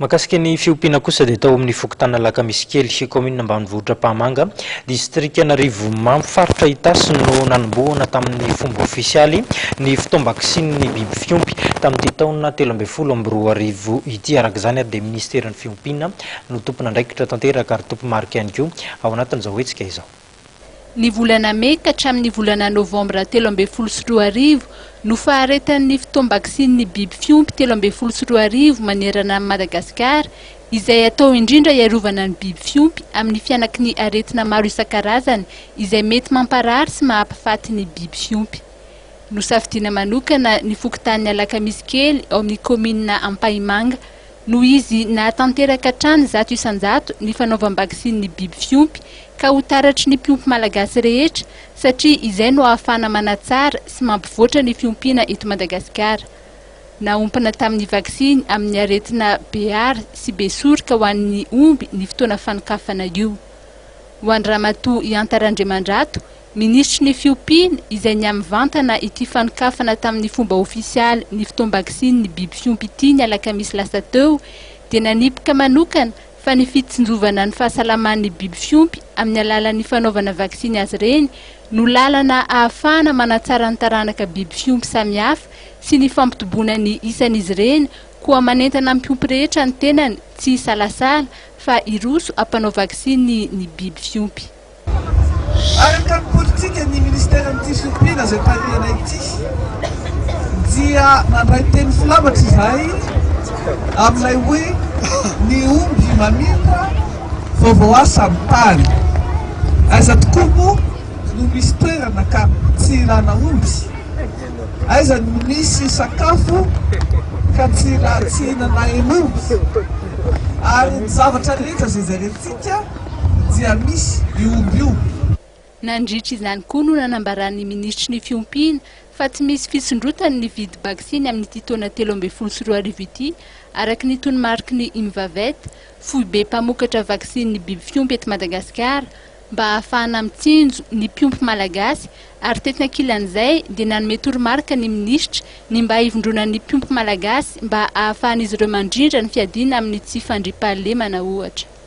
Makasika ny fiompiana kosa dia tao amin'ny fokontan'Alakamisikely, kaominina ambanivohitra Ampahimanga, distrikan'Arivonimamo, faritra Itasy no nanombohana tamin'ny fomba ofisialy ny fotoam-bakisiny ny biby fiompy tamin'ity taona 2012 ity. Araka izany dia ministerin'ny fiompiana no tompona andraikitra tanteraka ary tompo marika ihany koa ao anatin'izao hetsika izao. Ny volana May ka hatramin'ny volana Novambra 2012 no faharetan'ny fotoam-bakisiny ny biby fiompy 2012 manerana amin'ny Madagasikara, izay atao indrindra iarovana ny biby fiompy amin'ny fianaky ny aretina maro isan-karazany izay mety mamparary sy mahampafaty ny biby fiompy. Nosafidiana manokana ny fokontan'Alakamisikely ao amin'ny kaominina Ampahimanga no izy nahatanteraka hatrany 100 isan-jato ny fanaovam-bakisiny ny biby fiompy ka ho taratry ny mpiompy malagasy rehetra satria izay no ahafahana manatsara sy mampivoatra ny fiompiana eto Madagasikara. Naompana tamin'ny vakisiny amin'ny aretina BR sy besorika ho an'ny omby ny fotoana fanokafana io. Ho an'ny ramatoa Iantarandriamandrato, ministry ny fiompiana izay niamivantana ity fanokafana tamin'ny fomba ofisialy ny fotoam-bakisiny ny biby fiompy ity ny alakamisy lasa teo, dia nanipika manokana fa ny fitsinjovana ny fahasalaman'ny biby fiompy amin'ny alalan'ny fanaovana vakisiny azy ireny no lalana ahafahana manatsara ny taranaka biby fiompy samihafa sy ny fampitoboana ny isan'izy ireny koa manentana ny mpiompy rehetra ny tenany tsy salasala fa iroso ampanao vakisiny ny biby fiompy. Araka ny politika ny ministeran'ity fiompiana izay tariana ity dia nandray teny filavatra izay amin'ilay hoe ny omby mamindra vaovao asa amin'ny tany. Aiza tokoa moa no misy toerana ka tsy ilana omby, aiza no misy sakafo ka tsy hinana hen'omby, ary ny zavatra rehetra izay zarentsika dia misy io omby io. Nandritra izany koa no nanambaran'ny ministry ny fiompiana fa tsy misy fisondrotany ny vidy bakisiny amin'ity taona 2012 ity, araka ny tony-mariky ny imivavety, fohy be mpamokatra vakisiny ny biby fiompy eto Madagasikara mba ahafahana mitsinjo ny mpiompy malagasy, ary tetina ankilan'izay dia nanome toromarika ny ministra ny mba hivondrona ny mpiompy malagasy mba ahafahan'izy ireo mandrindra ny fiadiana amin'ny tsy fandriam-pahalemana ohatra.